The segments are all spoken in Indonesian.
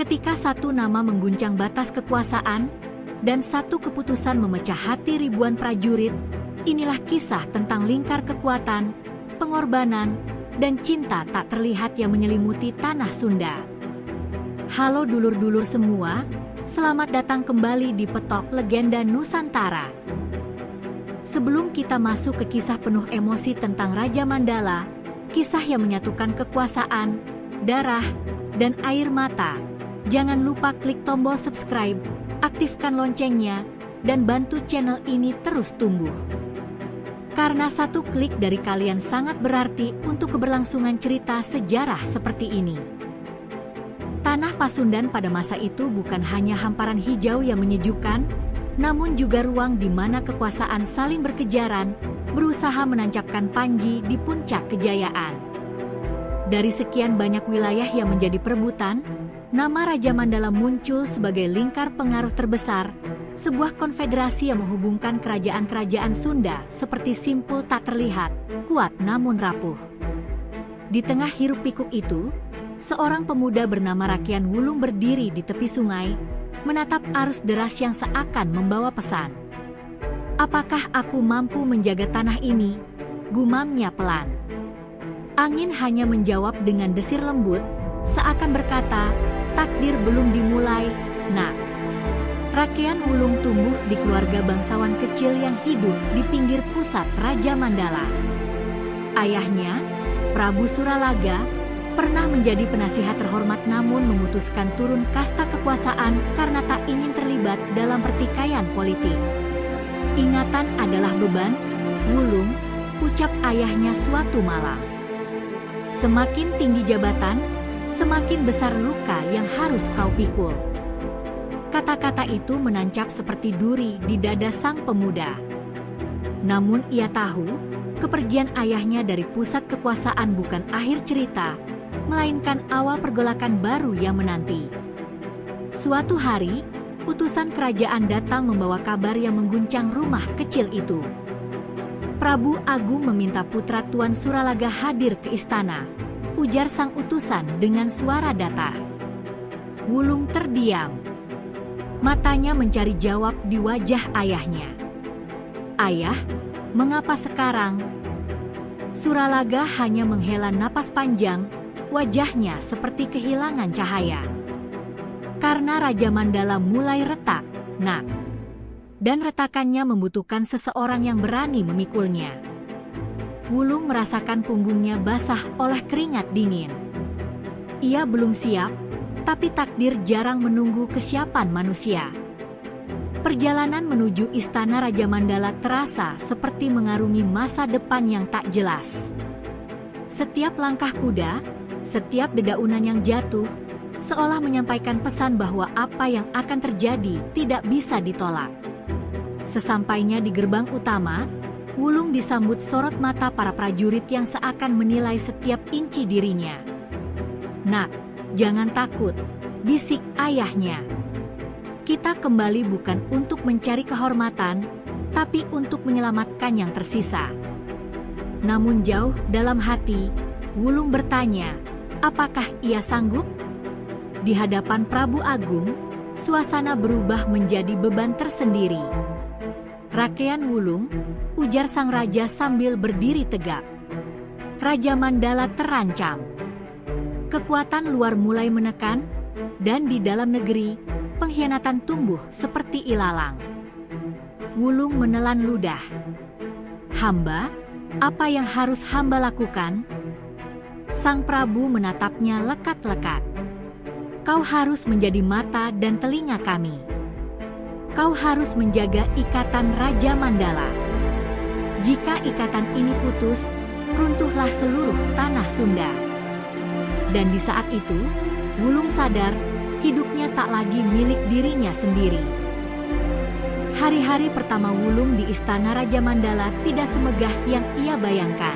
Ketika satu nama mengguncang batas kekuasaan, dan satu keputusan memecah hati ribuan prajurit, inilah kisah tentang lingkar kekuatan, pengorbanan, dan cinta tak terlihat yang menyelimuti tanah Sunda. Halo dulur-dulur semua, selamat datang kembali di Petok Legenda Nusantara. Sebelum kita masuk ke kisah penuh emosi tentang Raja Mandala, kisah yang menyatukan kekuasaan, darah, dan air mata, jangan lupa klik tombol subscribe, aktifkan loncengnya, dan bantu channel ini terus tumbuh. Karena satu klik dari kalian sangat berarti untuk keberlangsungan cerita sejarah seperti ini. Tanah Pasundan pada masa itu bukan hanya hamparan hijau yang menyejukkan, namun juga ruang di mana kekuasaan saling berkejaran, berusaha menancapkan panji di puncak kejayaan. Dari sekian banyak wilayah yang menjadi perebutan, nama Raja Mandala muncul sebagai lingkar pengaruh terbesar, sebuah konfederasi yang menghubungkan kerajaan-kerajaan Sunda seperti simpul tak terlihat, kuat namun rapuh. Di tengah hiruk-pikuk itu, seorang pemuda bernama Rakean Wulung berdiri di tepi sungai, menatap arus deras yang seakan membawa pesan. "Apakah aku mampu menjaga tanah ini?" gumamnya pelan. Angin hanya menjawab dengan desir lembut, seakan berkata, "Takdir belum dimulai, nak." Rakean Wulung tumbuh di keluarga bangsawan kecil yang hidup di pinggir pusat Raja Mandala. Ayahnya, Prabu Suralaga, pernah menjadi penasihat terhormat namun memutuskan turun kasta kekuasaan karena tak ingin terlibat dalam pertikaian politik. "Ingatan adalah beban, Wulung," ucap ayahnya suatu malam. "Semakin tinggi jabatan, semakin besar luka yang harus kau pikul." Kata-kata itu menancap seperti duri di dada sang pemuda. Namun ia tahu, kepergian ayahnya dari pusat kekuasaan bukan akhir cerita, melainkan awal pergolakan baru yang menanti. Suatu hari, utusan kerajaan datang membawa kabar yang mengguncang rumah kecil itu. Prabu Agung meminta putra Tuan Suralaga hadir ke istana, ujar sang utusan dengan suara datar. Wulung terdiam. Matanya mencari jawab di wajah ayahnya. "Ayah, mengapa sekarang?" Suralaga hanya menghela napas panjang, wajahnya seperti kehilangan cahaya. "Karena Raja Mandala mulai retak, nak. Dan retakannya membutuhkan seseorang yang berani memikulnya." Wulung merasakan punggungnya basah oleh keringat dingin. Ia belum siap, tapi takdir jarang menunggu kesiapan manusia. Perjalanan menuju istana Raja Mandala terasa seperti mengarungi masa depan yang tak jelas. Setiap langkah kuda, setiap dedaunan yang jatuh, seolah menyampaikan pesan bahwa apa yang akan terjadi tidak bisa ditolak. Sesampainya di gerbang utama, Wulung disambut sorot mata para prajurit yang seakan menilai setiap inci dirinya. "Nak, jangan takut," bisik ayahnya. "Kita kembali bukan untuk mencari kehormatan, tapi untuk menyelamatkan yang tersisa." Namun jauh dalam hati, Wulung bertanya, apakah ia sanggup? Di hadapan Prabu Agung, suasana berubah menjadi beban tersendiri. "Rakean Wulung," ujar sang raja sambil berdiri tegak. "Raja Mandala terancam. Kekuatan luar mulai menekan, dan di dalam negeri, pengkhianatan tumbuh seperti ilalang." Wulung menelan ludah. "Hamba, apa yang harus hamba lakukan?" Sang Prabu menatapnya lekat-lekat. "Kau harus menjadi mata dan telinga kami. Kau harus menjaga ikatan Raja Mandala. Jika ikatan ini putus, runtuhlah seluruh tanah Sunda." Dan di saat itu, Wulung sadar, hidupnya tak lagi milik dirinya sendiri. Hari-hari pertama Wulung di istana Raja Mandala tidak semegah yang ia bayangkan.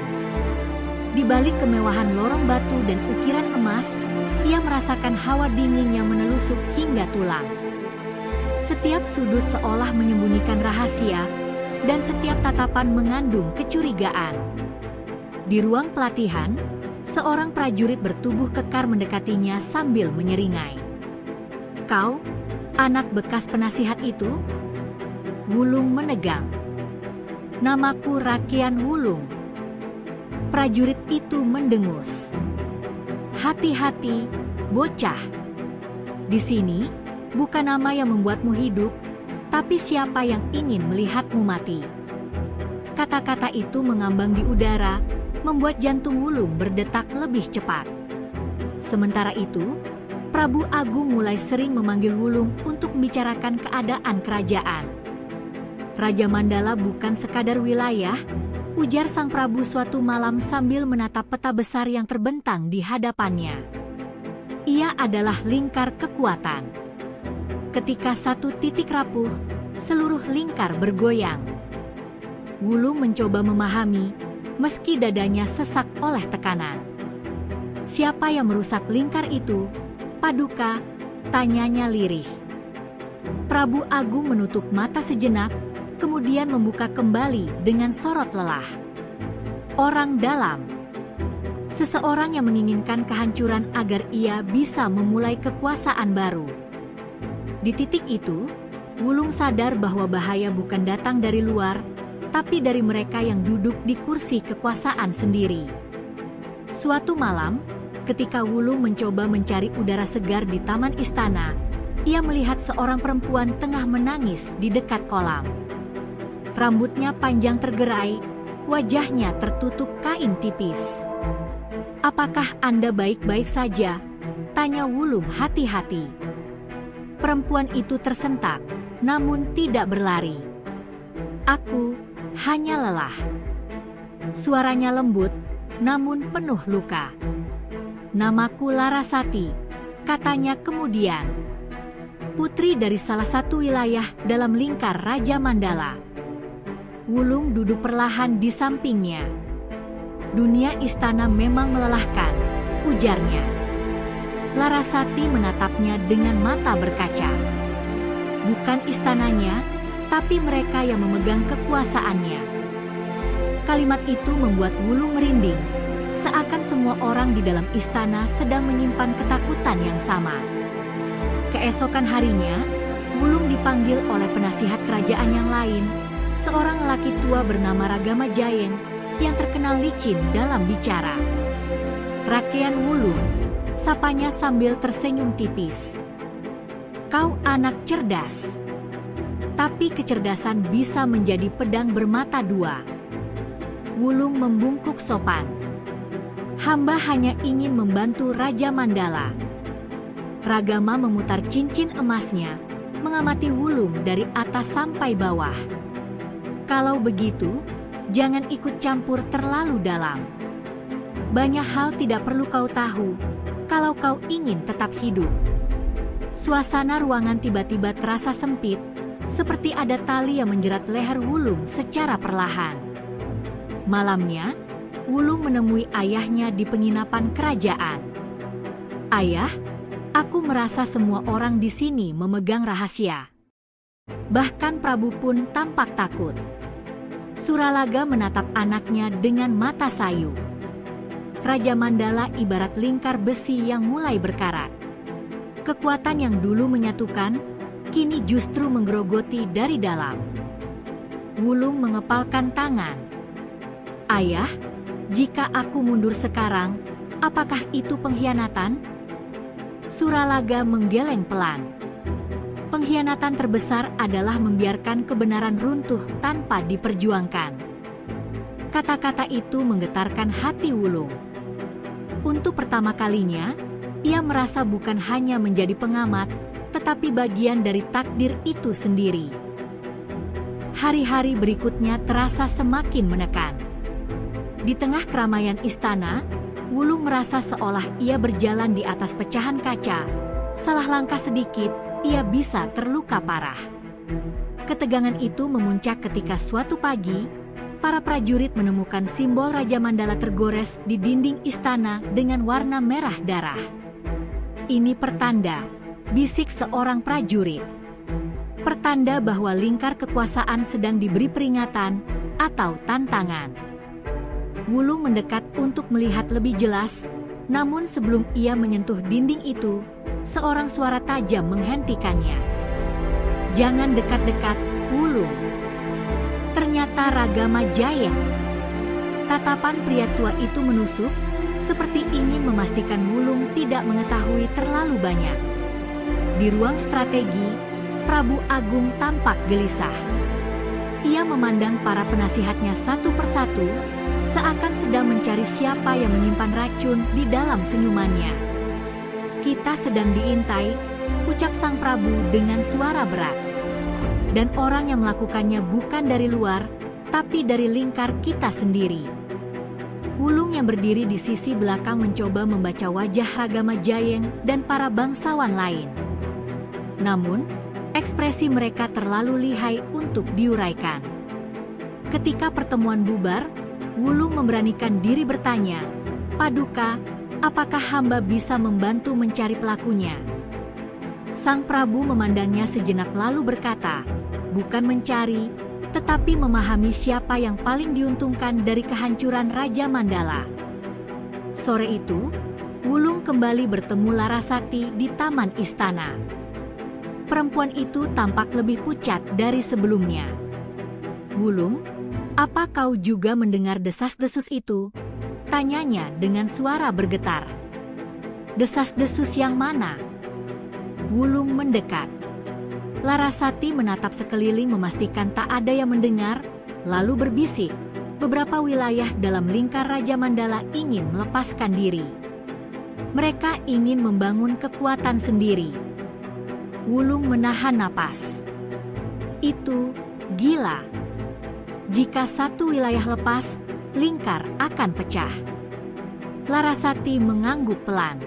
Di balik kemewahan lorong batu dan ukiran emas, ia merasakan hawa dingin yang menusuk hingga tulang. Setiap sudut seolah menyembunyikan rahasia, dan setiap tatapan mengandung kecurigaan. Di ruang pelatihan, seorang prajurit bertubuh kekar mendekatinya sambil menyeringai. Kau, anak bekas penasihat itu? Wulung menegang. Namaku Rakean Wulung. Prajurit itu mendengus. Hati-hati, bocah. Di sini, bukan nama yang membuatmu hidup, tapi siapa yang ingin melihatmu mati. Kata-kata itu mengambang di udara, membuat jantung Wulung berdetak lebih cepat. Sementara itu, Prabu Agung mulai sering memanggil Wulung untuk membicarakan keadaan kerajaan. Raja Mandala bukan sekadar wilayah, ujar sang Prabu suatu malam sambil menatap peta besar yang terbentang di hadapannya. Ia adalah lingkar kekuatan. Ketika satu titik rapuh, seluruh lingkar bergoyang. Wulung mencoba memahami, meski dadanya sesak oleh tekanan. Siapa yang merusak lingkar itu? Paduka, tanyanya lirih. Prabu Agung menutup mata sejenak, kemudian membuka kembali dengan sorot lelah. Orang dalam. Seseorang yang menginginkan kehancuran agar ia bisa memulai kekuasaan baru. Di titik itu, Wulung sadar bahwa bahaya bukan datang dari luar, tapi dari mereka yang duduk di kursi kekuasaan sendiri. Suatu malam, ketika Wulung mencoba mencari udara segar di taman istana, ia melihat seorang perempuan tengah menangis di dekat kolam. Rambutnya panjang tergerai, wajahnya tertutup kain tipis. "Apakah Anda baik-baik saja?" tanya Wulung hati-hati. Perempuan itu tersentak, namun tidak berlari. "Aku hanya lelah." Suaranya lembut, namun penuh luka. "Namaku Larasati," katanya kemudian. "Putri dari salah satu wilayah dalam lingkar Raja Mandala." Wulung duduk perlahan di sampingnya. "Dunia istana memang melelahkan," ujarnya. Larasati menatapnya dengan mata berkaca. "Bukan istananya, tapi mereka yang memegang kekuasaannya." Kalimat itu membuat Wulung merinding, seakan semua orang di dalam istana sedang menyimpan ketakutan yang sama. Keesokan harinya, Wulung dipanggil oleh penasihat kerajaan yang lain, seorang lelaki tua bernama Ragama Jayeng yang terkenal licin dalam bicara. "Rakean Wulung," sapanya sambil tersenyum tipis. "Kau anak cerdas. Tapi kecerdasan bisa menjadi pedang bermata dua." Wulung membungkuk sopan. "Hamba hanya ingin membantu Raja Mandala." Ragama memutar cincin emasnya, mengamati Wulung dari atas sampai bawah. "Kalau begitu, jangan ikut campur terlalu dalam. Banyak hal tidak perlu kau tahu, kalau kau ingin tetap hidup." Suasana ruangan tiba-tiba terasa sempit, seperti ada tali yang menjerat leher Wulung secara perlahan. Malamnya, Wulung menemui ayahnya di penginapan kerajaan. "Ayah, aku merasa semua orang di sini memegang rahasia. Bahkan Prabu pun tampak takut." Suralaga menatap anaknya dengan mata sayu. Raja Mandala ibarat lingkar besi yang mulai berkarat. Kekuatan yang dulu menyatukan, kini justru menggerogoti dari dalam. Wulung mengepalkan tangan. "Ayah, jika aku mundur sekarang, apakah itu pengkhianatan?" Suralaga menggeleng pelan. Pengkhianatan terbesar adalah membiarkan kebenaran runtuh tanpa diperjuangkan. Kata-kata itu menggetarkan hati Wulung. Untuk pertama kalinya, ia merasa bukan hanya menjadi pengamat, tetapi bagian dari takdir itu sendiri. Hari-hari berikutnya terasa semakin menekan. Di tengah keramaian istana, Wulung merasa seolah ia berjalan di atas pecahan kaca. Salah langkah sedikit, ia bisa terluka parah. Ketegangan itu memuncak ketika suatu pagi, para prajurit menemukan simbol Raja Mandala tergores di dinding istana dengan warna merah darah. "Ini pertanda," bisik seorang prajurit. "Pertanda bahwa lingkar kekuasaan sedang diberi peringatan atau tantangan." Wulung mendekat untuk melihat lebih jelas, namun sebelum ia menyentuh dinding itu, seorang suara tajam menghentikannya. "Jangan dekat-dekat, Wulung." Ternyata Ragama Jayeng. Tatapan pria tua itu menusuk, seperti ingin memastikan Wulung tidak mengetahui terlalu banyak. Di ruang strategi, Prabu Agung tampak gelisah. Ia memandang para penasihatnya satu persatu, seakan sedang mencari siapa yang menyimpan racun di dalam senyumannya. "Kita sedang diintai," ucap sang Prabu dengan suara berat. "Dan orang yang melakukannya bukan dari luar, tapi dari lingkar kita sendiri." Wulung yang berdiri di sisi belakang mencoba membaca wajah Ragama Jayeng dan para bangsawan lain. Namun, ekspresi mereka terlalu lihai untuk diuraikan. Ketika pertemuan bubar, Wulung memberanikan diri bertanya, "Paduka, apakah hamba bisa membantu mencari pelakunya?" Sang Prabu memandangnya sejenak lalu berkata, "Bukan mencari, tetapi memahami siapa yang paling diuntungkan dari kehancuran Raja Mandala." Sore itu, Wulung kembali bertemu Larasati di taman istana. Perempuan itu tampak lebih pucat dari sebelumnya. "Wulung, apa kau juga mendengar desas-desus itu?" tanyanya dengan suara bergetar. "Desas-desus yang mana?" Wulung mendekat. Larasati menatap sekeliling memastikan tak ada yang mendengar, lalu berbisik, "Beberapa wilayah dalam lingkar Raja Mandala ingin melepaskan diri. Mereka ingin membangun kekuatan sendiri." Wulung menahan napas. "Itu gila. Jika satu wilayah lepas, lingkar akan pecah." Larasati mengangguk pelan.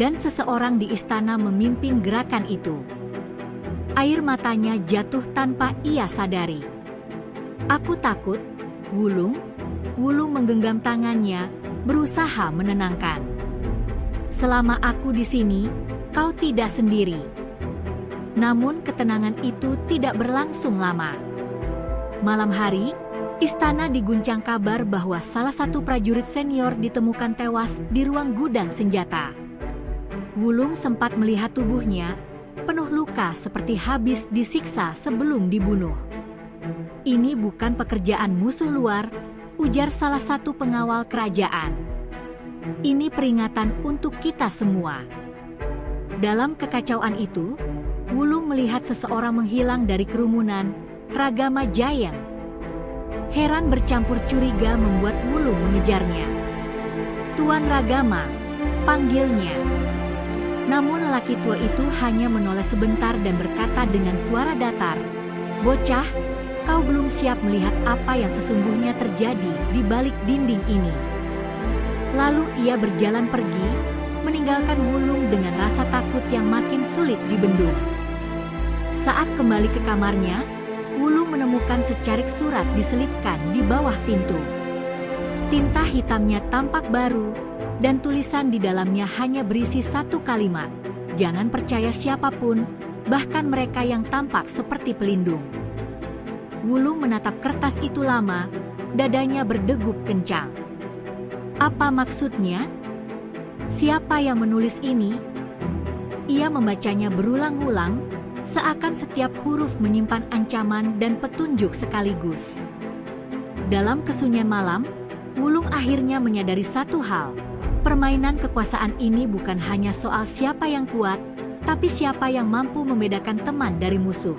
Dan seseorang di istana memimpin gerakan itu. Air matanya jatuh tanpa ia sadari. "Aku takut, Wulung." Wulung menggenggam tangannya, berusaha menenangkan. "Selama aku di sini, kau tidak sendiri." Namun ketenangan itu tidak berlangsung lama. Malam hari, istana diguncang kabar bahwa salah satu prajurit senior ditemukan tewas di ruang gudang senjata. Wulung sempat melihat tubuhnya, penuh luka seperti habis disiksa sebelum dibunuh. "Ini bukan pekerjaan musuh luar," ujar salah satu pengawal kerajaan. "Ini peringatan untuk kita semua." Dalam kekacauan itu, Wulung melihat seseorang menghilang dari kerumunan Ragama Jayeng. Heran bercampur curiga membuat Wulung mengejarnya. "Tuan Ragama," panggilnya. Namun lelaki tua itu hanya menoleh sebentar dan berkata dengan suara datar, "Bocah, kau belum siap melihat apa yang sesungguhnya terjadi di balik dinding ini." Lalu ia berjalan pergi, meninggalkan Wulung dengan rasa takut yang makin sulit dibendung. Saat kembali ke kamarnya, Wulung menemukan secarik surat diselipkan di bawah pintu. Tinta hitamnya tampak baru, dan tulisan di dalamnya hanya berisi satu kalimat, "Jangan percaya siapapun, bahkan mereka yang tampak seperti pelindung." Wulung menatap kertas itu lama, dadanya berdegup kencang. Apa maksudnya? Siapa yang menulis ini? Ia membacanya berulang-ulang, seakan setiap huruf menyimpan ancaman dan petunjuk sekaligus. Dalam kesunyian malam, Wulung akhirnya menyadari satu hal. Permainan kekuasaan ini bukan hanya soal siapa yang kuat, tapi siapa yang mampu membedakan teman dari musuh.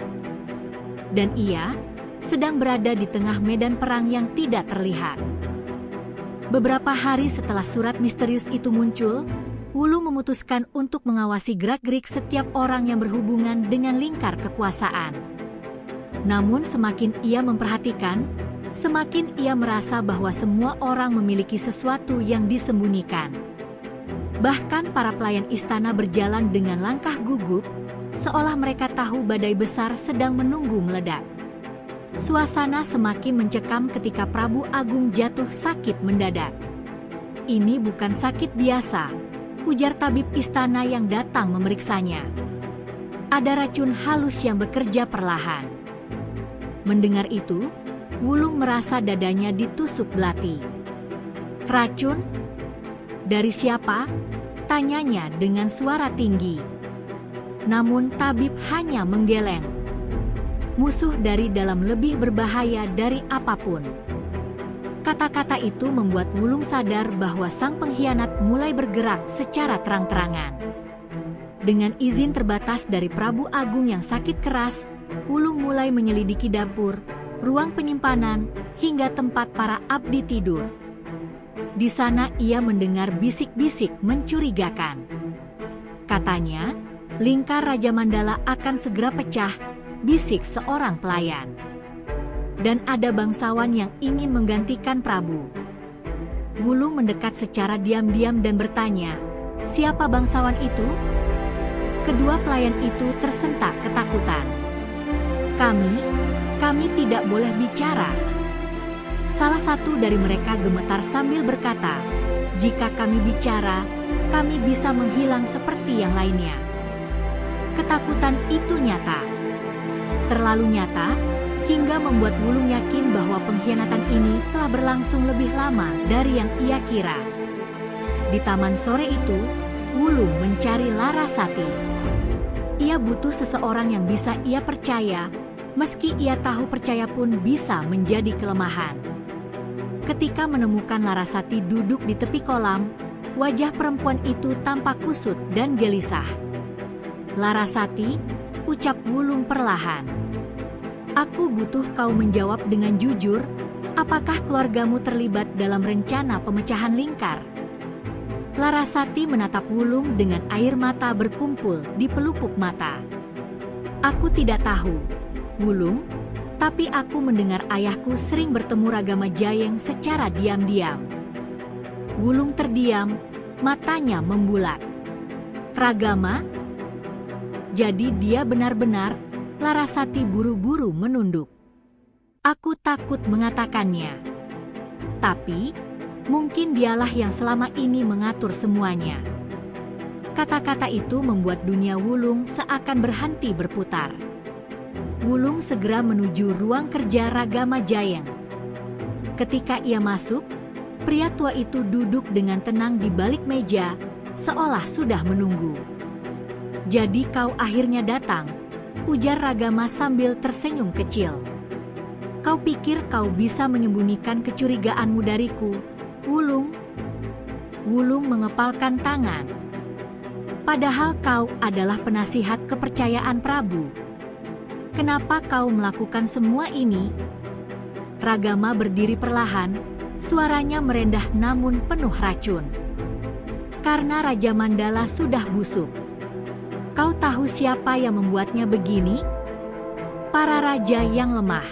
Dan ia sedang berada di tengah medan perang yang tidak terlihat. Beberapa hari setelah surat misterius itu muncul, Wulung memutuskan untuk mengawasi gerak-gerik setiap orang yang berhubungan dengan lingkar kekuasaan. Namun semakin ia memperhatikan, semakin ia merasa bahwa semua orang memiliki sesuatu yang disembunyikan. Bahkan para pelayan istana berjalan dengan langkah gugup, seolah mereka tahu badai besar sedang menunggu meledak. Suasana semakin mencekam ketika Prabu Agung jatuh sakit mendadak. "Ini bukan sakit biasa," ujar tabib istana yang datang memeriksanya. "Ada racun halus yang bekerja perlahan." Mendengar itu, Wulung merasa dadanya ditusuk belati. "Racun? Dari siapa?" Tanyanya dengan suara tinggi. Namun tabib hanya menggeleng. Musuh dari dalam lebih berbahaya dari apapun. Kata-kata itu membuat Wulung sadar bahwa sang pengkhianat mulai bergerak secara terang-terangan. Dengan izin terbatas dari Prabu Agung yang sakit keras, Wulung mulai menyelidiki dapur, ruang penyimpanan, hingga tempat para abdi tidur. Di sana ia mendengar bisik-bisik mencurigakan. Katanya, lingkar Raja Mandala akan segera pecah, bisik seorang pelayan. Dan ada bangsawan yang ingin menggantikan Prabu. Wulung mendekat secara diam-diam dan bertanya, "Siapa bangsawan itu?" Kedua pelayan itu tersentak ketakutan. Kami tidak boleh bicara." Salah satu dari mereka gemetar sambil berkata, "Jika kami bicara, kami bisa menghilang seperti yang lainnya." Ketakutan itu nyata. Terlalu nyata, hingga membuat Wulung yakin bahwa pengkhianatan ini telah berlangsung lebih lama dari yang ia kira. Di taman sore itu, Wulung mencari Larasati. Ia butuh seseorang yang bisa ia percaya, meski ia tahu percaya pun bisa menjadi kelemahan. Ketika menemukan Larasati duduk di tepi kolam, wajah perempuan itu tampak kusut dan gelisah. "Larasati," ucap Wulung perlahan. "Aku butuh kau menjawab dengan jujur, apakah keluargamu terlibat dalam rencana pemecahan lingkar?" Larasati menatap Wulung dengan air mata berkumpul di pelupuk mata. "Aku tidak tahu, Wulung, tapi aku mendengar ayahku sering bertemu Ragama Jayeng secara diam-diam." Wulung terdiam, matanya membulat. "Ragama?" Jadi dia benar-benar. Larasati buru-buru menunduk. "Aku takut mengatakannya. Tapi, mungkin dialah yang selama ini mengatur semuanya." Kata-kata itu membuat dunia Wulung seakan berhenti berputar. Wulung segera menuju ruang kerja Ragama Jayeng. Ketika ia masuk, pria tua itu duduk dengan tenang di balik meja, seolah sudah menunggu. "Jadi kau akhirnya datang," ujar Ragama sambil tersenyum kecil. "Kau pikir kau bisa menyembunyikan kecurigaanmu dariku, Wulung?" Wulung mengepalkan tangan. "Padahal kau adalah penasihat kepercayaan Prabu. Kenapa kau melakukan semua ini?" Ragama berdiri perlahan, suaranya merendah namun penuh racun. "Karena Raja Mandala sudah busuk. Kau tahu siapa yang membuatnya begini? Para raja yang lemah.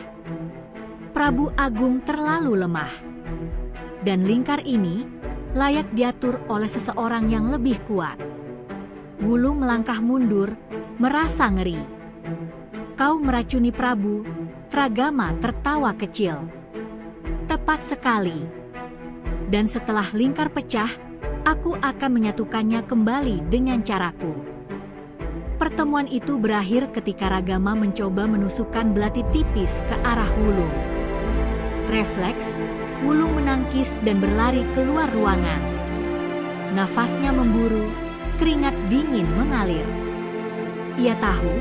Prabu Agung terlalu lemah. Dan lingkar ini layak diatur oleh seseorang yang lebih kuat." Wulung melangkah mundur, merasa ngeri. "Kau meracuni Prabu?" Ragama tertawa kecil. "Tepat sekali. Dan setelah lingkar pecah, aku akan menyatukannya kembali dengan caraku." Pertemuan itu berakhir ketika Ragama mencoba menusukkan belati tipis ke arah Wulung. Refleks, Wulung menangkis dan berlari keluar ruangan. Nafasnya memburu, keringat dingin mengalir. Ia tahu,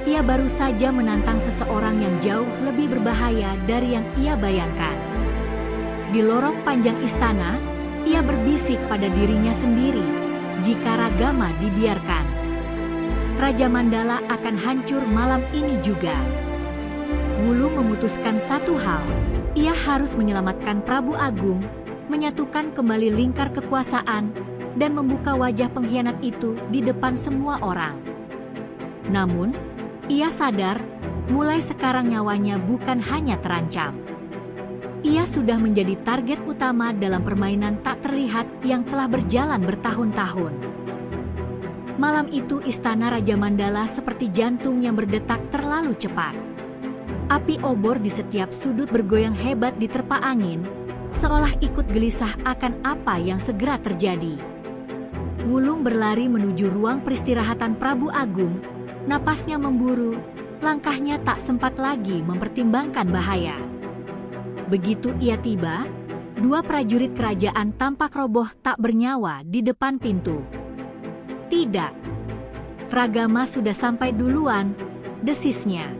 ia baru saja menantang seseorang yang jauh lebih berbahaya dari yang ia bayangkan. Di lorong panjang istana, ia berbisik pada dirinya sendiri, jika Ragama dibiarkan, Raja Mandala akan hancur malam ini juga. Wulung memutuskan satu hal, ia harus menyelamatkan Prabu Agung, menyatukan kembali lingkar kekuasaan, dan membuka wajah pengkhianat itu di depan semua orang. Namun, ia sadar, mulai sekarang nyawanya bukan hanya terancam. Ia sudah menjadi target utama dalam permainan tak terlihat yang telah berjalan bertahun-tahun. Malam itu istana Raja Mandala seperti jantung yang berdetak terlalu cepat. Api obor di setiap sudut bergoyang hebat diterpa angin, seolah ikut gelisah akan apa yang segera terjadi. Wulung berlari menuju ruang peristirahatan Prabu Agung, napasnya memburu, langkahnya tak sempat lagi mempertimbangkan bahaya. Begitu ia tiba, dua prajurit kerajaan tampak roboh tak bernyawa di depan pintu. Tidak. Ragama sudah sampai duluan, desisnya.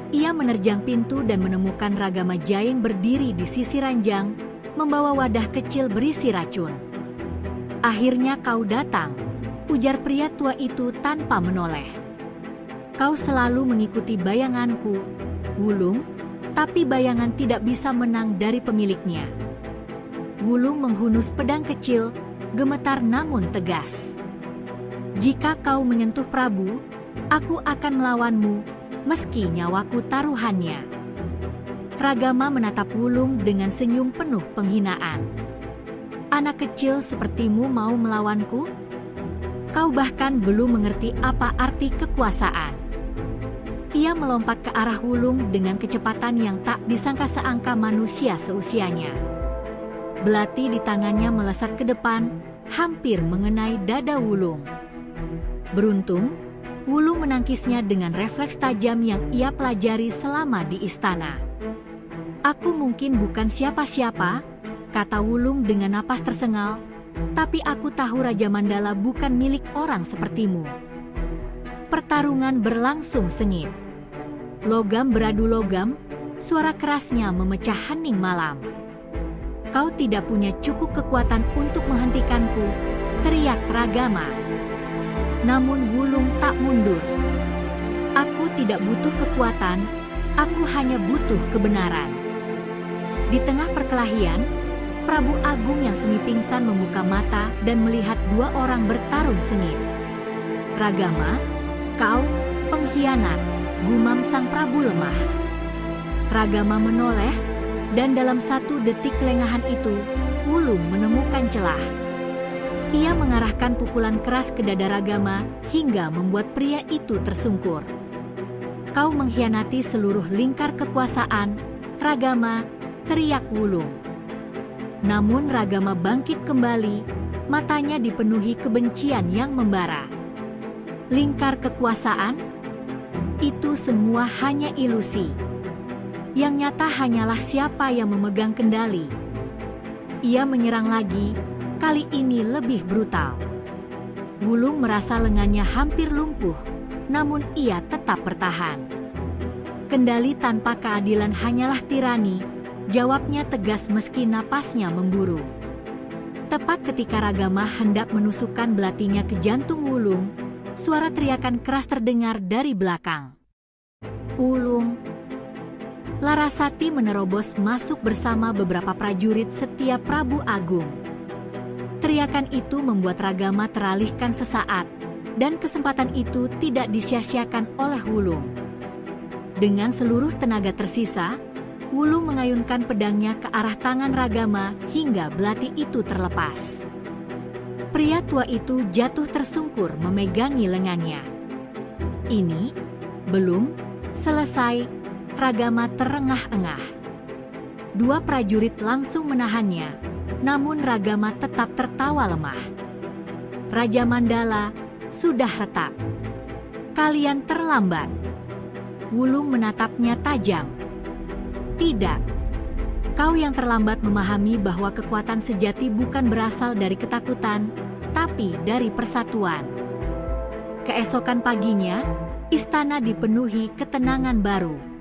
Ia menerjang pintu dan menemukan Ragama Jayeng berdiri di sisi ranjang, membawa wadah kecil berisi racun. Akhirnya kau datang, ujar pria tua itu tanpa menoleh. Kau selalu mengikuti bayanganku, Wulung, tapi bayangan tidak bisa menang dari pemiliknya. Wulung menghunus pedang kecil, gemetar namun tegas. Jika kau menyentuh Prabu, aku akan melawanmu, meski nyawaku taruhannya. Ragama menatap Wulung dengan senyum penuh penghinaan. Anak kecil sepertimu mau melawanku? Kau bahkan belum mengerti apa arti kekuasaan. Ia melompat ke arah Wulung dengan kecepatan yang tak disangka seangka manusia seusianya. Belati di tangannya melesat ke depan, hampir mengenai dada Wulung. Beruntung, Wulung menangkisnya dengan refleks tajam yang ia pelajari selama di istana. Aku mungkin bukan siapa-siapa, kata Wulung dengan napas tersengal, tapi aku tahu Raja Mandala bukan milik orang sepertimu. Pertarungan berlangsung sengit. Logam beradu logam, suara kerasnya memecah hening malam. Kau tidak punya cukup kekuatan untuk menghentikanku, teriak Ragama. Namun Wulung tak mundur. Aku tidak butuh kekuatan, aku hanya butuh kebenaran. Di tengah perkelahian, Prabu Agung yang semi pingsan membuka mata dan melihat dua orang bertarung sengit. Ragama, kau, pengkhianat, gumam sang Prabu lemah. Ragama menoleh, dan dalam satu detik kelengahan itu, Wulung menemukan celah. Ia mengarahkan pukulan keras ke dada Ragama hingga membuat pria itu tersungkur. Kau mengkhianati seluruh lingkar kekuasaan, Ragama, teriak Wulung. Namun Ragama bangkit kembali, matanya dipenuhi kebencian yang membara. Lingkar kekuasaan? Itu semua hanya ilusi. Yang nyata hanyalah siapa yang memegang kendali. Ia menyerang lagi, kali ini lebih brutal. Wulung merasa lengannya hampir lumpuh, namun ia tetap bertahan. Kendali tanpa keadilan hanyalah tirani, jawabnya tegas meski napasnya memburu. Tepat ketika Ragama hendak menusukkan belatinya ke jantung Wulung, suara teriakan keras terdengar dari belakang. Wulung! Larasati menerobos masuk bersama beberapa prajurit setiap Prabu Agung. Teriakan itu membuat Ragama teralihkan sesaat, dan kesempatan itu tidak disia-siakan oleh Wulung. Dengan seluruh tenaga tersisa, Wulung mengayunkan pedangnya ke arah tangan Ragama hingga belati itu terlepas. Pria tua itu jatuh tersungkur memegangi lengannya. Ini belum selesai. Ragama terengah-engah. Dua prajurit langsung menahannya, namun Ragama tetap tertawa lemah. Raja Mandala sudah retak. Kalian terlambat. Wulung menatapnya tajam. Tidak. Kau yang terlambat memahami bahwa kekuatan sejati bukan berasal dari ketakutan, tapi dari persatuan. Keesokan paginya, istana dipenuhi ketenangan baru.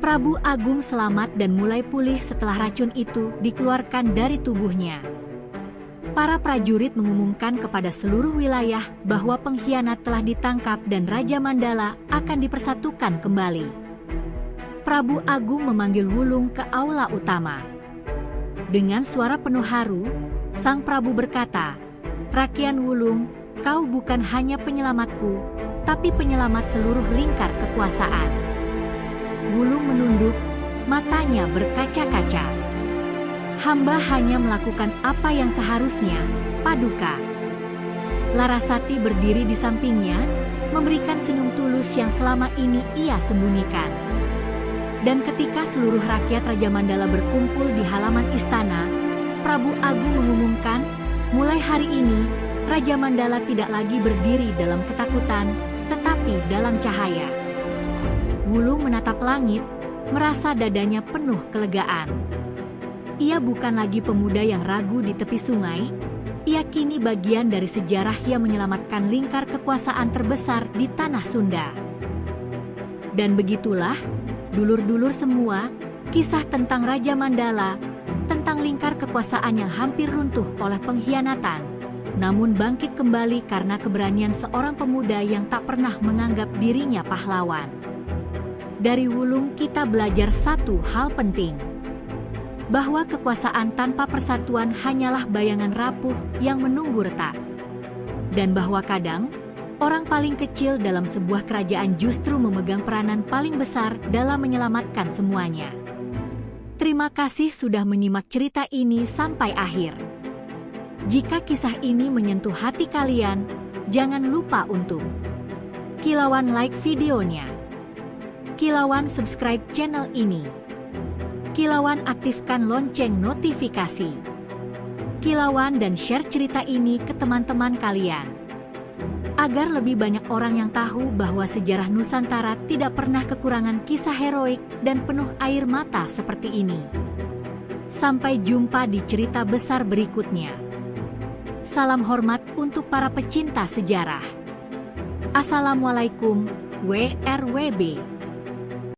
Prabu Agung selamat dan mulai pulih setelah racun itu dikeluarkan dari tubuhnya. Para prajurit mengumumkan kepada seluruh wilayah bahwa pengkhianat telah ditangkap dan Raja Mandala akan dipersatukan kembali. Prabu Agung memanggil Wulung ke aula utama. Dengan suara penuh haru, sang Prabu berkata, "Rakian Wulung, kau bukan hanya penyelamatku, tapi penyelamat seluruh lingkar kekuasaan." Wulung menunduk, matanya berkaca-kaca. Hamba hanya melakukan apa yang seharusnya, Paduka. Larasati berdiri di sampingnya, memberikan senyum tulus yang selama ini ia sembunyikan. Dan ketika seluruh rakyat Raja Mandala berkumpul di halaman istana, Prabu Agung mengumumkan, mulai hari ini, Raja Mandala tidak lagi berdiri dalam ketakutan, tetapi dalam cahaya. Wulung menatap langit, merasa dadanya penuh kelegaan. Ia bukan lagi pemuda yang ragu di tepi sungai, Ia kini bagian dari sejarah yang menyelamatkan lingkar kekuasaan terbesar di tanah Sunda. Dan begitulah, dulur-dulur semua, kisah tentang Raja Mandala, tentang lingkar kekuasaan yang hampir runtuh oleh pengkhianatan, namun bangkit kembali karena keberanian seorang pemuda yang tak pernah menganggap dirinya pahlawan. Dari Wulung kita belajar satu hal penting, bahwa kekuasaan tanpa persatuan hanyalah bayangan rapuh yang menunggu retak. Dan bahwa kadang, orang paling kecil dalam sebuah kerajaan justru memegang peranan paling besar dalam menyelamatkan semuanya. Terima kasih sudah menyimak cerita ini sampai akhir. Jika kisah ini menyentuh hati kalian, jangan lupa untuk kilauan like videonya, kilauan subscribe channel ini, kilauan aktifkan lonceng notifikasi, kilauan dan share cerita ini ke teman-teman kalian, agar lebih banyak orang yang tahu bahwa sejarah Nusantara tidak pernah kekurangan kisah heroik dan penuh air mata seperti ini. Sampai jumpa di cerita besar berikutnya. Salam hormat untuk para pecinta sejarah. Assalamualaikum, WRWB.